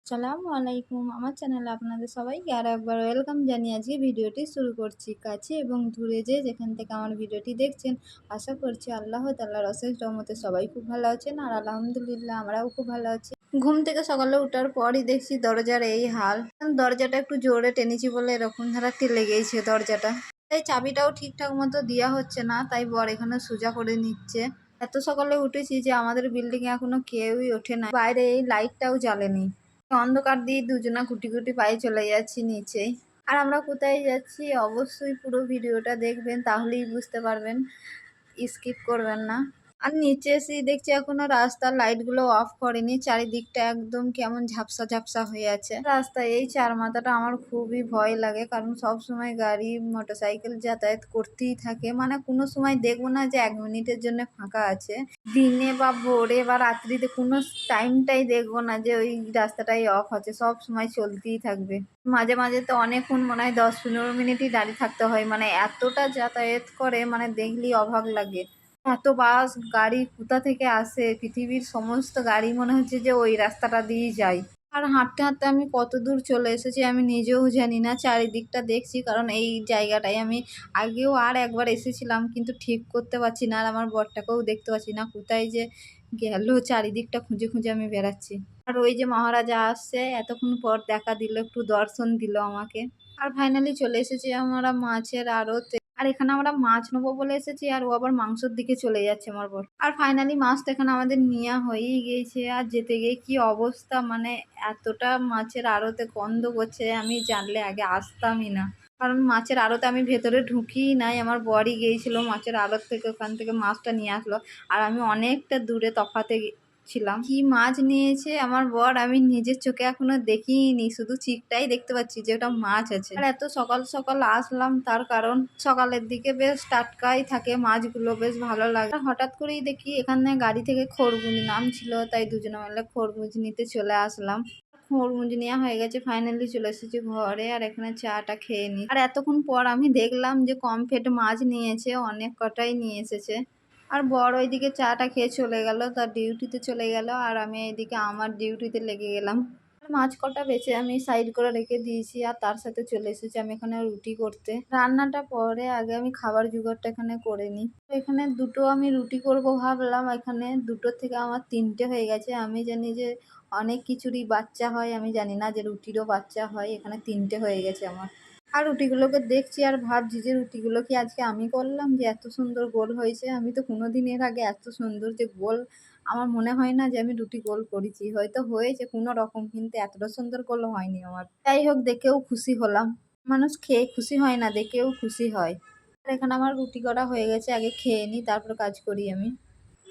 আসসালামু আলাইকুম। আমার চ্যানেলে আপনাদের সবাইকে আরো একবার ওয়েলকাম জানিয়ে আজকে ভিডিওটি শুরু করছি। কাছে এবং দূরে যেখান থেকে আমার ভিডিওটি দেখছেন, আশা করছি আল্লাহ তাআলার অশেষ রহমতে সবাই খুব ভালো আছেন। আর আলহামদুলিল্লাহ আমরাও খুব ভালো আছি। ঘুম থেকে সকালে ওঠার পরই দেখছি দরজার এই হাল। দরজাটা একটু জোরে টেনেছি বলে এরকম ধারাটি লেগেইছে দরজাটা। তাই চাবিটাও ঠিকঠাক মতো দেওয়া হচ্ছে না, তাই বর এখানে সোজা করে নিচ্ছে। এত সকালে উঠেছি যে আমাদের বিল্ডিং এ এখনো কেউই ওঠে না, বাইরে এই লাইটটাও জ্বালেনি। অন্ধকার দিয়ে দুজনা গুটি গুটি পায়ে চলে যাচ্ছি নিচে। আর আমরা কোথায় যাচ্ছি অবশ্যই পুরো ভিডিওটা দেখবেন, তাহলেই বুঝতে পারবেন, স্কিপ করবেন না। আর নিচে এসে দেখছি এখনো রাস্তার লাইটগুলো অফ করেনি, চারিদিকটা একদম কেমন ঝাপসা ঝাপসা হয়ে আছে রাস্তায়। এই চার মাথাটা আমার খুবই ভয় লাগে, কারণ সব সময় গাড়ি মোটরসাইকেল যাতায়াত করতেই থাকে, মানে কোনো সময় দেখবো না যে 1 মিনিটের জন্য ফাঁকা আছে। দিনে বা ভোরে বা রাত্রিতে কোনো টাইমটাই দেখবো না যে ওই রাস্তাটাই অফ আছে, সব সময় চলতেই থাকবে। মাঝে মাঝে তো অনেকক্ষণ, মনে হয় 10-15 মিনিটই দাঁড়িয়ে থাকতে হয়, মানে এতটা যাতায়াত করে, মানে দেখলেই অবাক লাগে। এত বাস গাড়ি কোথা থেকে আসে, পৃথিবীর সমস্ত গাড়ি মনে হচ্ছে যে ওই রাস্তাটা দিয়েই যায়। আর হাঁটতে হাঁটতে আমি কত দূর চলে এসেছি আমি নিজেও জানি না। চারিদিকটা দেখছি, কারণ এই জায়গাটায় আমি আগেও আর একবার এসেছিলাম, কিন্তু ঠিক করতে পারছি না। আর আমার বরটাকেও দেখতে পাচ্ছি না, কোথায় যে গেল। চারিদিকটা খুঁজে খুঁজে আমি বেড়াচ্ছি। আর ওই যে মহারাজা আসছে, এতক্ষণ পর দেখা দিল, একটু দর্শন দিল আমাকে। আর ফাইনালি চলে এসেছি আমরা মাছের আড়তে। আর এখানে আমরা মাছ নেবো বলে এসেছি, আর ও আবার মাংসর দিকে চলে যাচ্ছে আমার বর। আর ফাইনালি মাছ তো এখানে আমাদের নেওয়া হয়েই গিয়েছে। আর যেতে গিয়ে কি অবস্থা, মানে এতটা মাছের আড়তে গন্ধ করছে, আমি জানলে আগে আসতামই না। কারণ মাছের আড়তে আমি ভেতরে ঢুকিই নাই, আমার বরই গিয়েছিল মাছের আড়ত থেকে, ওখান থেকে মাছটা নিয়ে আসলো। আর আমি অনেকটা দূরে তফাতে ছিলাম। কি মাছ নিয়েছে আমার বর আমি নিজের চোখে এখনো দেখিনি, শুধু চিকটাই দেখতে পাচ্ছি যে ওটা মাছ আছে। আর এত সকাল সকাল আসলাম তার কারণ সকালের দিকে বেশ টাটকাই থাকে মাছগুলো, বেশ ভালো লাগে। হঠাৎ করেই দেখি এখানে গাড়ি থেকে খরমুজ নামছিল, তাই দুজনে মিলে খরমুজ নিতে চলে আসলাম। খরমুজ নেওয়া হয়ে গেছে, ফাইনালি চলে এসেছি ঘরে। আর এখানে চাটা খেয়ে নিই। আর এতক্ষণ পর আমি দেখলাম যে কম ফেট মাছ নিয়েছে, অনেক কটাই নিয়ে এসেছে। আর বড় ওইদিকে চাটা খেয়ে চলে গেল, তার ডিউটিতে চলে গেল, আর আমি এইদিকে আমার ডিউটিতে লেগে গেলাম। মাছ কটা বেছে আমি সাইড করে রেখে দিয়েছি, আর তার সাথে চলে এসেছি আমি এখানে রুটি করতে। রান্নাটা পরে, আগে আমি খাবার জোগাড়টা এখানে করে নিই। এখানে দুটো আমি রুটি করব ভাবলাম, এখানে দুটো থেকে আমার 3টে হয়ে গেছে। আমি জানি যে অনেক কিছুরই বাচ্চা হয়, আমি জানি না যে রুটিরও বাচ্চা হয়। এখানে 3টে হয়ে গেছে আমার। আর রুটিগুলোকে দেখছি আর ভাবছি যে রুটিগুলো কি আজকে আমি করলাম, যে এত সুন্দর গোল হয়েছে। আমি তো কোনোদিন এর আগে এত সুন্দর যে গোল, আমার মনে হয় না যে আমি রুটি গোল করেছি। হয়তো হয়েছে কোনো রকম, কিন্তু এতটা সুন্দর গোল হয়নি আমার। যাই হোক, দেখেও খুশি হলাম। মানুষ খেয়ে খুশি হয় না, দেখেও খুশি হয়। আর এখানে আমার রুটি করা হয়ে গেছে, আগে খেয়ে নিই তারপর কাজ করি আমি।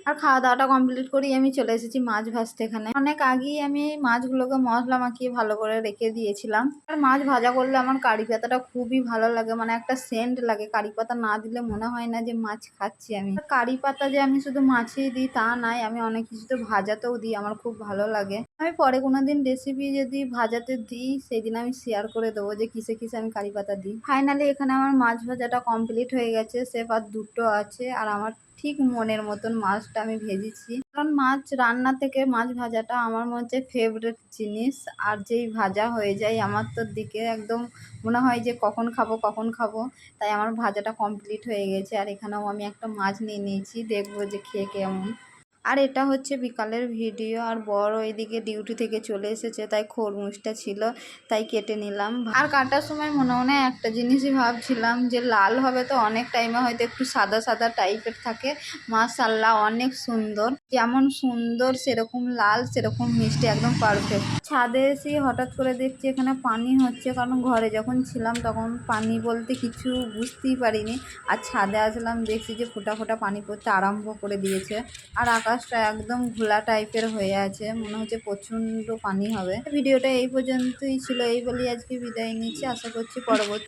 আর খাওয়া দাওয়াটা কমপ্লিট করেই আমি চলে এসেছি মাছ ভাজতে। এখানে অনেক আগেই আমি মাছগুলোকে মশলা মাখিয়ে ভালো করে রেখে দিয়েছিলাম। আর মাছ ভাজা করলে আমার কারি পাতাটা খুবই ভালো লাগে, মানে একটা সেন্ট লাগে। কারি পাতা না দিলে মনে হয় না যে মাছ খাচ্ছি আমি। কারি পাতা যে আমি শুধু মাছেই দিই তা নাই, আমি অনেক কিছুতে ভাজাতেও দিই, আমার খুব ভালো লাগে। আমি পরে কোনোদিন রেসিপি যদি ভাজাতে দিই, সেদিন আমি শেয়ার করে দেবো যে কিসে কিসে আমি কারি পাতা দিই। ফাইনালি এখানে আমার মাছ ভাজাটা কমপ্লিট হয়ে গেছে, সেফ আর দুটো আছে। আর আমার ঠিক মনের মতন মাছটা আমি ভেজেছি, কারণ মাছ রান্না থেকে মাছ ভাজাটা আমার মধ্যে ফেভারিট জিনিস। আর যেই ভাজা হয়ে যায় আমার তো দিকে একদম মনে হয় যে কখন খাবো কখন খাবো। তাই আমার ভাজাটা কমপ্লিট হয়ে গেছে। আর এখানেও আমি একটা মাছ নিয়ে নিয়েছি, দেখবো যে খেয়ে কেমন। আর এটা হচ্ছে বিকালের ভিডিও। আর বড় এদিকে ডিউটি থেকে চলে এসেছে, তাই খরমুজটা ছিল তাই কেটে নিলাম। আর কাটার সময় মনে মনে একটা জিনিসই ভাবছিলাম যে লাল হবে তো অনেক টাইমে হয়তো একটু সাদা সাদা টাইপের থাকে। মাশাআল্লাহ অনেক সুন্দর, যেমন সুন্দর সেরকম লাল, সেরকম মিষ্টি, একদম পারফেক্ট। ছাদে এসে হঠাৎ করে দেখছি এখানে পানি হচ্ছে, কারণ ঘরে যখন ছিলাম তখন পানি বলতে কিছু বুঝতেই পারিনি। আর ছাদে আসলাম, দেখছি যে ফোঁটা ফোঁটা পানি পড়তে আরম্ভ করে দিয়েছে। আর আকাশটা একদম ঘোলা টাইপের হয়ে আছে, মনে হচ্ছে প্রচণ্ড পানি হবে। ভিডিওটা এই পর্যন্তই ছিল, এই বলি আজকে বিদায় নিচ্ছি। আশা করছি পরবর্তী